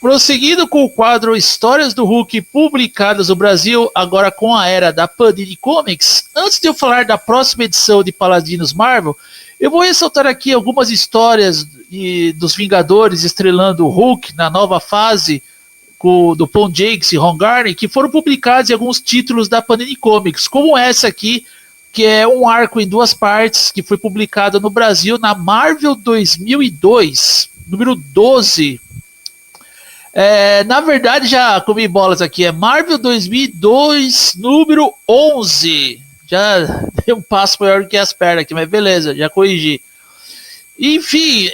Prosseguindo com o quadro Histórias do Hulk publicadas no Brasil, agora com a era da Panini Comics, antes de eu falar da próxima edição de Paladinos Marvel, eu vou ressaltar aqui algumas histórias dos Vingadores estrelando o Hulk na nova fase do Paul Jenkins e Ron Garney, que foram publicados em alguns títulos da Panini Comics, como essa aqui, que é um arco em 2 partes, que foi publicado no Brasil na Marvel 2002, número 12. Na verdade, já comi bolas aqui, é Marvel 2002, número 11. Já dei um passo maior do que as pernas aqui, mas beleza, já corrigi. Enfim,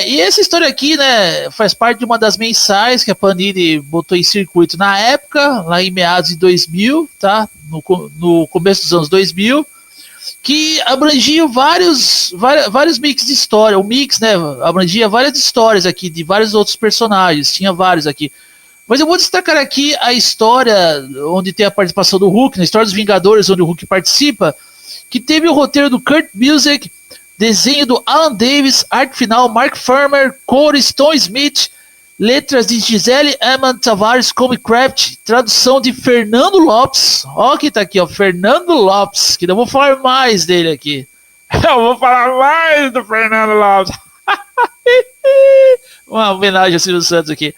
e essa história aqui, né, faz parte de uma das mensais que a Panini botou em circuito na época, lá em meados de 2000, tá? No começo dos anos 2000, que abrangia vários mix de história. O mix, né, abrangia várias histórias aqui de vários outros personagens, tinha vários aqui. Mas eu vou destacar aqui a história onde tem a participação do Hulk, na história dos Vingadores, onde o Hulk participa, que teve o roteiro do Kurt Busiek, desenho do Alan Davis, arte final Mark Farmer, cor Stone Smith, letras de Gisele Eman Tavares, Comicraft, tradução de Fernando Lopes. Ó quem tá aqui, ó, Fernando Lopes, que eu vou falar mais dele aqui. Eu vou falar mais do Fernando Lopes. Uma homenagem a Silvio Santos aqui.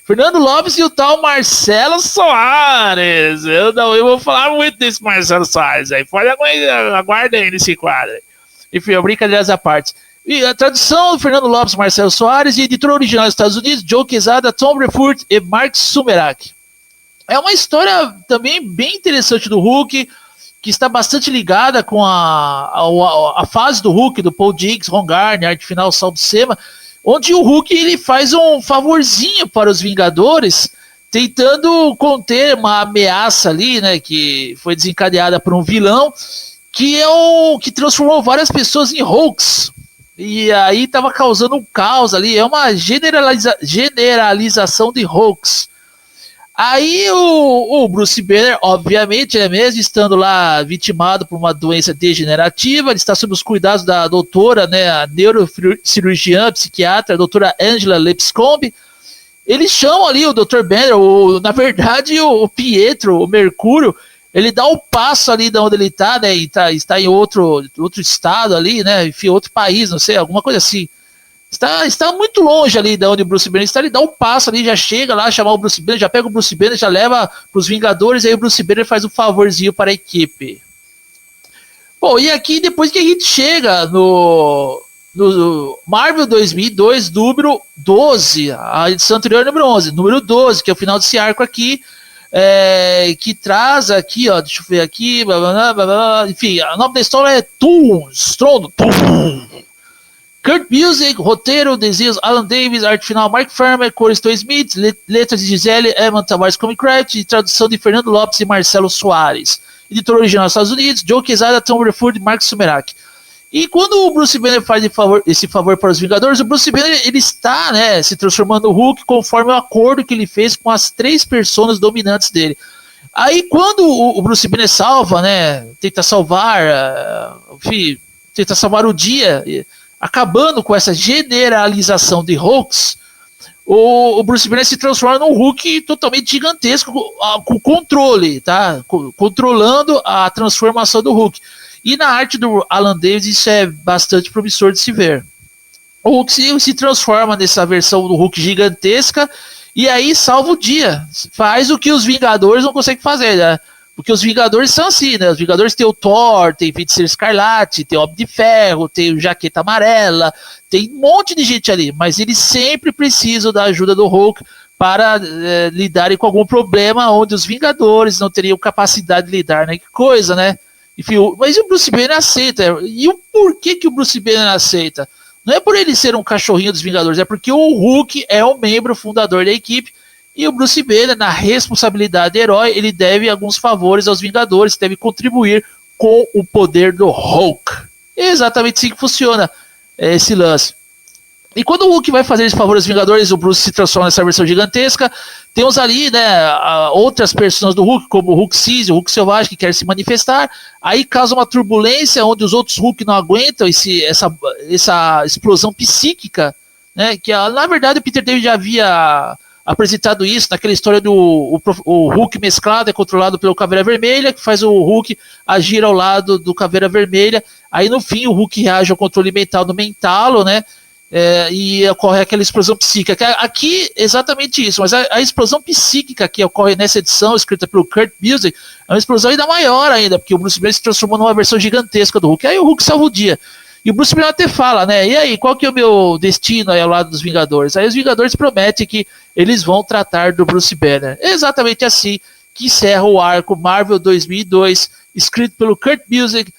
Fernando Lopes e o tal Marcelo Soares. Eu vou falar muito desse Marcelo Soares aí. Pode aguardar aí nesse quadro. Enfim, brincadeiras à parte. E a tradução do Fernando Lopes, Marcelo Soares, e editor original dos Estados Unidos, Joe Quesada, Tom Brefurt e Mark Sumerak. É uma história também bem interessante do Hulk, que está bastante ligada com a fase do Hulk, do Paul Jenkins, Ron Garney, arte final, Sal Buscema, onde o Hulk ele faz um favorzinho para os Vingadores, tentando conter uma ameaça ali, né, que foi desencadeada por um vilão, que é o que transformou várias pessoas em Hulks. E aí tava causando um caos ali, é uma generalização de Hulks. Aí o Bruce Banner, obviamente, mesmo estando lá vitimado por uma doença degenerativa, ele está sob os cuidados da doutora, né, a neurocirurgiã, psiquiatra, a doutora Angela Lipscomb. Eles chamam ali o Dr. Banner, na verdade o Pietro, o Mercúrio, ele dá um passo ali de onde ele tá, né, e está em outro estado ali, né, enfim, outro país, não sei, alguma coisa assim. Está muito longe ali de onde o Bruce Banner está, ele dá um passo ali, já chega lá, chamar o Bruce Banner, já pega o Bruce Banner, já leva para os Vingadores, aí o Bruce Banner faz um favorzinho para a equipe. Bom, e aqui depois que a gente chega no Marvel 2002, número 12, a edição anterior é número 11, número 12, que é o final desse arco aqui, que traz aqui, ó, deixa eu ver aqui, blá, blá, blá, blá, enfim, o nome da história é Strondo. Kurt Busiek, roteiro, desenhos Alan Davis, arte final Mark Farmer, cor Stone Smith, letras de Gisele Eman Tavares, Comicraft, e tradução de Fernando Lopes e Marcelo Soares. Editor original dos Estados Unidos, Joe Quesada, Tom Brefurt e Mark Sumerak. E quando o Bruce Banner faz esse favor para os Vingadores, o Bruce Banner ele está, né, se transformando no Hulk conforme o acordo que ele fez com as 3 personas dominantes dele. Aí quando o Bruce Banner salva, né, tenta salvar o dia, acabando com essa generalização de Hulks, o Bruce Banner se transforma num Hulk totalmente gigantesco, com controle, tá? Controlando a transformação do Hulk. E na arte do Alan Davis isso é bastante promissor de se ver. O Hulk se transforma nessa versão do Hulk gigantesca e aí salva o dia. Faz o que os Vingadores não conseguem fazer, né? Porque os Vingadores são assim, né? Os Vingadores tem o Thor, tem Feiticeiro Escarlate, tem o Homem de Ferro, tem o Jaqueta Amarela, tem um monte de gente ali, mas eles sempre precisam da ajuda do Hulk para lidarem com algum problema onde os Vingadores não teriam capacidade de lidar, né? Que coisa, né? Enfim, mas o Bruce Banner aceita. E o porquê que o Bruce Banner aceita? Não é por ele ser um cachorrinho dos Vingadores, é porque o Hulk é um membro fundador da equipe. E o Bruce Banner, na responsabilidade de herói, ele deve alguns favores aos Vingadores, deve contribuir com o poder do Hulk. É exatamente assim que funciona esse lance. E quando o Hulk vai fazer esse favor aos Vingadores, o Bruce se transforma nessa versão gigantesca. Temos ali, né, outras personas do Hulk, como o Hulk Cinza, o Hulk Selvagem, que quer se manifestar. Aí causa uma turbulência onde os outros Hulk não aguentam essa explosão psíquica, né, que na verdade o Peter David já havia apresentado isso naquela história do o Hulk mesclado é controlado pelo Caveira Vermelha, que faz o Hulk agir ao lado do Caveira Vermelha. Aí no fim o Hulk reage ao controle mental do Mentalo, né? E ocorre aquela explosão psíquica. Aqui, exatamente isso, mas a explosão psíquica que ocorre nessa edição, escrita pelo Kurt Busiek, é uma explosão ainda maior ainda, porque o Bruce Banner se transformou numa versão gigantesca do Hulk. Aí o Hulk salva o dia. E o Bruce Banner até fala, né? E aí, qual que é o meu destino aí ao lado dos Vingadores? Aí os Vingadores prometem que eles vão tratar do Bruce Banner. É exatamente assim que encerra o arco Marvel 2002, escrito pelo Kurt Busiek.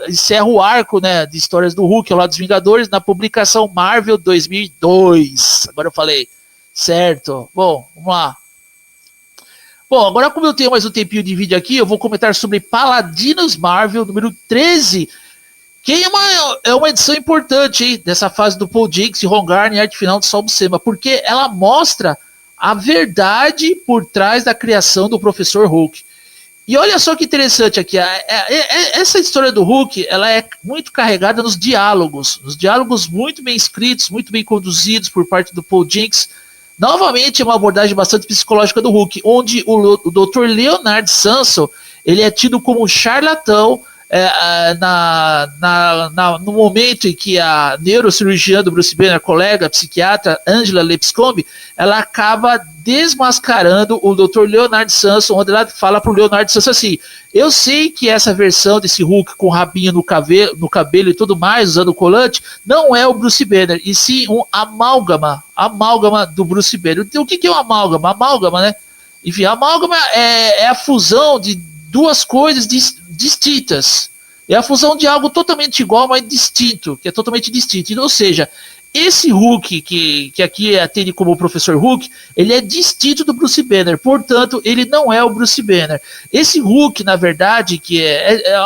Encerra o arco, né, de histórias do Hulk ao lado dos Vingadores na publicação Marvel 2002. Agora eu falei certo. Bom, vamos lá. Bom, agora como eu tenho mais um tempinho de vídeo aqui, eu vou comentar sobre Paladinos Marvel número 13, que é uma edição importante, hein, dessa fase do Paul Jenkins e Ron Garney, arte final do Sal Buscema, porque ela mostra a verdade por trás da criação do Professor Hulk. E olha só que interessante aqui, essa história do Hulk, ela é muito carregada nos diálogos muito bem escritos, muito bem conduzidos por parte do Paul Jenkins. Novamente é uma abordagem bastante psicológica do Hulk, onde o Dr. Leonard Samson, ele é tido como um charlatão no momento em que a neurocirurgiã do Bruce Banner, a colega, a psiquiatra Angela Lipscomb, ela acaba desmascarando o Dr. Leonard Samson, onde ela fala pro Leonard Samson assim: eu sei que essa versão desse Hulk com rabinho no cabelo e tudo mais, usando colante, não é o Bruce Banner, e sim um amálgama do Bruce Banner. Então, o que é um amálgama? Amálgama, né? Enfim, amálgama é a fusão de duas coisas distintas. É a fusão de algo totalmente igual, mas distinto, que é totalmente distinto. Ou seja, esse Hulk, que aqui atende como o Professor Hulk, ele é distinto do Bruce Banner, portanto, ele não é o Bruce Banner. Esse Hulk, na verdade, que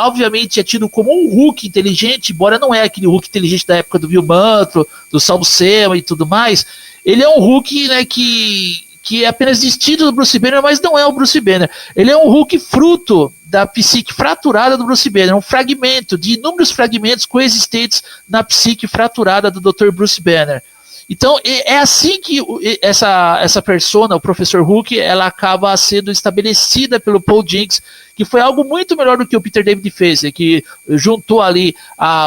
obviamente é tido como um Hulk inteligente, embora não é aquele Hulk inteligente da época do Bill Mantlo, do Sal Buscema e tudo mais, ele é um Hulk, né, que é apenas distinto do Bruce Banner, mas não é o Bruce Banner. Ele é um Hulk fruto da psique fraturada do Bruce Banner, um fragmento de inúmeros fragmentos coexistentes na psique fraturada do Dr. Bruce Banner. Então é assim que essa persona, o Professor Hulk, ela acaba sendo estabelecida pelo Paul Jenkins, que foi algo muito melhor do que o Peter David fez, que juntou ali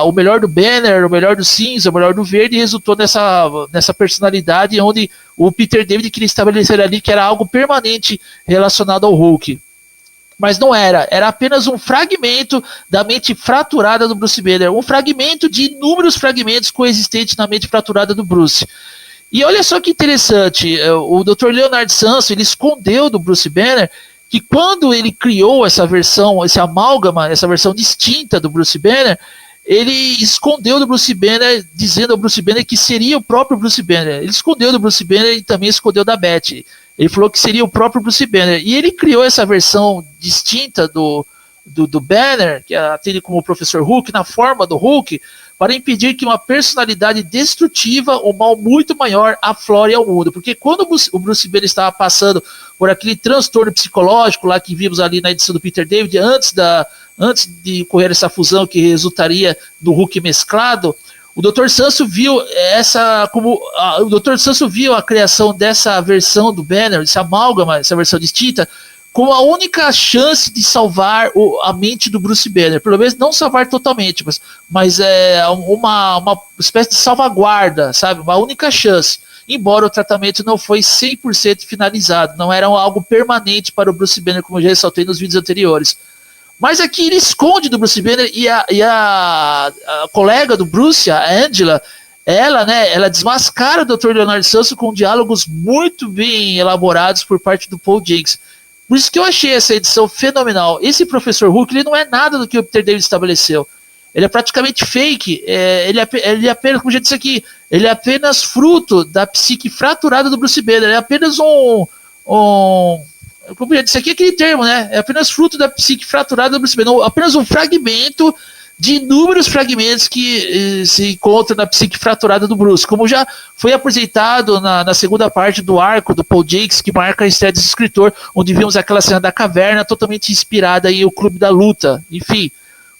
o melhor do Banner, o melhor do cinza, o melhor do verde, e resultou nessa personalidade onde o Peter David queria estabelecer ali que era algo permanente relacionado ao Hulk. Mas não era apenas um fragmento da mente fraturada do Bruce Banner, um fragmento de inúmeros fragmentos coexistentes na mente fraturada do Bruce. E olha só que interessante, o Dr. Leonard Samson, ele escondeu do Bruce Banner que quando ele criou essa versão, esse amálgama, essa versão distinta do Bruce Banner, ele escondeu do Bruce Banner, dizendo ao Bruce Banner que seria o próprio Bruce Banner. Ele escondeu do Bruce Banner e também escondeu da Betty. Ele falou que seria o próprio Bruce Banner. E ele criou essa versão distinta do Banner, que atende como o Professor Hulk, na forma do Hulk, para impedir que uma personalidade destrutiva, um mal muito maior, aflore ao mundo. Porque quando o Bruce Banner estava passando por aquele transtorno psicológico lá que vimos ali na edição do Peter David, antes de ocorrer essa fusão que resultaria do Hulk mesclado, o Dr. Samson viu a criação dessa versão do Banner, esse amálgama, essa versão distinta, como a única chance de salvar a mente do Bruce Banner. Pelo menos não salvar totalmente, mas é uma espécie de salvaguarda, sabe? Uma única chance. Embora o tratamento não foi 100% finalizado, não era algo permanente para o Bruce Banner, como eu já ressaltei nos vídeos anteriores. Mas aqui ele esconde do Bruce Banner e a colega do Bruce, a Angela, ela desmascara o Dr. Leonard Samson com diálogos muito bem elaborados por parte do Paul Jenkins. Por isso que eu achei essa edição fenomenal. Esse Professor Hulk, ele não é nada do que o Peter David estabeleceu. Ele é praticamente fake. Ele é apenas, como já disse aqui, ele é apenas fruto da psique fraturada do Bruce Banner. Ele é apenas como já disse aqui, aquele termo, né? É apenas fruto da psique fraturada do Bruce Banner, apenas um fragmento de inúmeros fragmentos que se encontram na psique fraturada do Bruce, como já foi apresentado na segunda parte do arco do Paul Jenkins, que marca a estreia desse escritor, onde vimos aquela cena da caverna totalmente inspirada em O Clube da Luta. Enfim,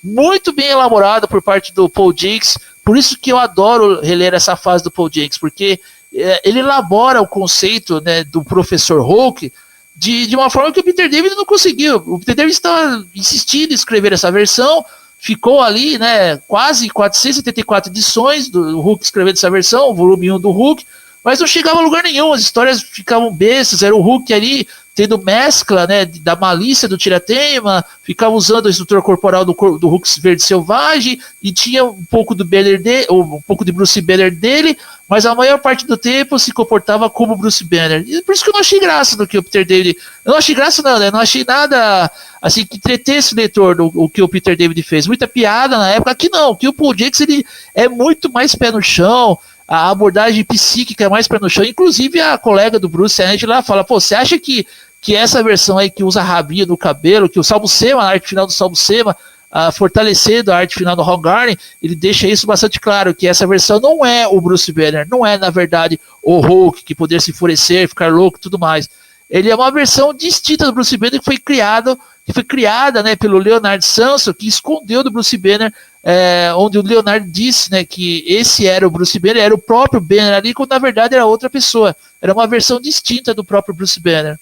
muito bem elaborado por parte do Paul Jenkins, por isso que eu adoro reler essa fase do Paul Jenkins, porque ele elabora o conceito, né, do professor Hulk de uma forma que o Peter David não conseguiu. O Peter David estava insistindo em escrever essa versão, ficou ali, né, quase 474 edições do Hulk escrevendo essa versão, o volume 1 do Hulk, mas não chegava a lugar nenhum, as histórias ficavam bestas, era o Hulk ali tendo mescla, né, da malícia do Tiratema, ficava usando o estrutura corporal do Hulk verde selvagem, e tinha um pouco do Banner dele, ou um pouco de Bruce Banner dele, mas a maior parte do tempo se comportava como Bruce Banner. E por isso que eu não achei graça do que o Peter David... Eu não achei graça não, né? Eu não achei nada assim que entretesse o leitor do que o Peter David fez. Muita piada na época. Aqui não, que o Paul Jenkins ele é muito mais pé no chão, a abordagem psíquica é mais pé no chão. Inclusive a colega do Bruce, a Angela, fala, pô, você acha que essa versão aí que usa rabinho no cabelo, que o Sal Buscema, a arte final do Sal Buscema, fortalecendo a arte final do Ron Garney, ele deixa isso bastante claro, que essa versão não é o Bruce Banner, não é, na verdade, o Hulk, que poderia se enfurecer, ficar louco e tudo mais. Ele é uma versão distinta do Bruce Banner que foi criada, né, pelo Leonard Samson, que escondeu do Bruce Banner, onde o Leonard disse, né, que esse era o Bruce Banner, era o próprio Banner ali, quando na verdade era outra pessoa. Era uma versão distinta do próprio Bruce Banner.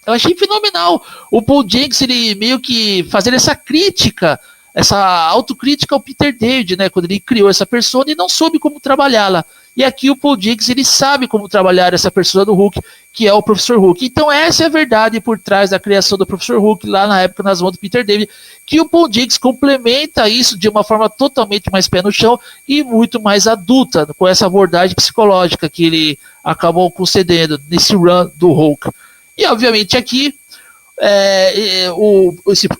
Eu achei fenomenal o Paul Jenkins, ele meio que fazendo essa crítica, essa autocrítica ao Peter David, né, quando ele criou essa persona e não soube como trabalhá-la. E aqui o Paul Jenkins, ele sabe como trabalhar essa persona do Hulk, que é o Professor Hulk. Então essa é a verdade por trás da criação do Professor Hulk, lá na época nas mãos do Peter David, que o Paul Jenkins complementa isso de uma forma totalmente mais pé no chão e muito mais adulta, com essa abordagem psicológica que ele acabou concedendo nesse run do Hulk. E obviamente aqui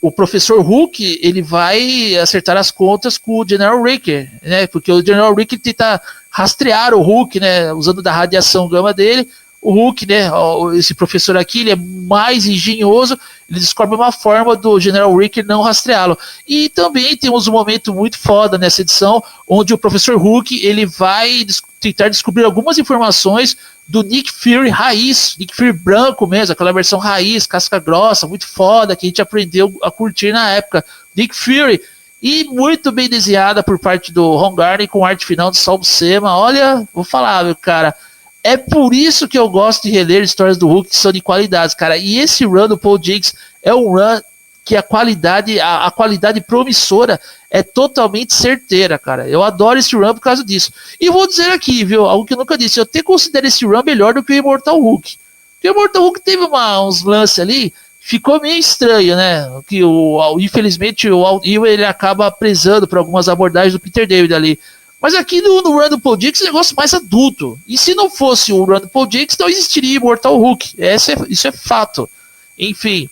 o professor Hulk ele vai acertar as contas com o General Riker, né? Porque o General Riker tenta rastrear o Hulk, né? Usando da radiação gama dele. O Hulk, né? Esse professor aqui, ele é mais engenhoso. Ele descobre uma forma do General Riker não rastreá-lo. E também temos um momento muito foda nessa edição, onde o professor Hulk ele vai tentar descobrir algumas informações do Nick Fury raiz, Nick Fury branco mesmo, aquela versão raiz, casca grossa, muito foda, que a gente aprendeu a curtir na época. Nick Fury, e muito bem desenhada por parte do Ron Garney, com arte final do Sal Buscema. Olha, vou falar, meu cara, é por isso que eu gosto de reler histórias do Hulk que são de qualidades, cara. E esse run do Paul Jenkins é um run que a qualidade promissora é totalmente certeira, cara. Eu adoro esse run por causa disso. E vou dizer aqui, viu, algo que eu nunca disse, eu até considero esse run melhor do que o Immortal Hulk. Porque o Immortal Hulk teve uns lances ali, ficou meio estranho, né? Que infelizmente o Al Ewing ele acaba prezando por algumas abordagens do Peter David ali. Mas aqui no run do Paul Jenkins é um negócio mais adulto. E se não fosse o run do Paul Jenkins, não existiria Immortal Hulk. Isso é fato. Enfim.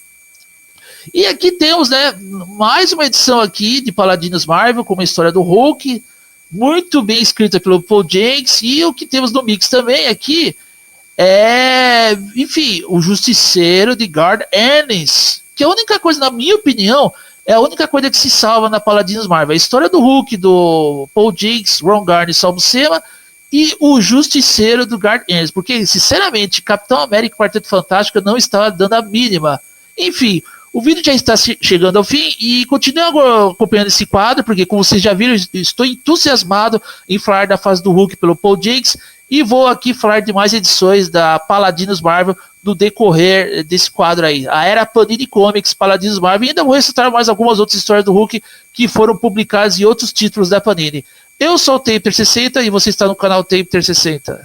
E aqui temos, né, mais uma edição aqui de Paladinos Marvel, com uma história do Hulk, muito bem escrita pelo Paul Jenkins, e o que temos no mix também aqui é, enfim, o Justiceiro de Garth Ennis, que a única coisa, na minha opinião, é a única coisa que se salva na Paladinos Marvel, a história do Hulk, do Paul Jenkins, Ron Garney, Sal Buscema, e o Justiceiro do Garth Ennis, porque, sinceramente, Capitão América e Quarteto Fantástico não estava dando a mínima. Enfim, o vídeo já está chegando ao fim e continue acompanhando esse quadro, porque como vocês já viram, estou entusiasmado em falar da fase do Hulk pelo Paul Jenkins e vou aqui falar de mais edições da Paladinos Marvel no decorrer desse quadro aí. A era Panini Comics, Paladinos Marvel, e ainda vou ressaltar mais algumas outras histórias do Hulk que foram publicadas em outros títulos da Panini. Eu sou o Taper60 e você está no canal Taper60.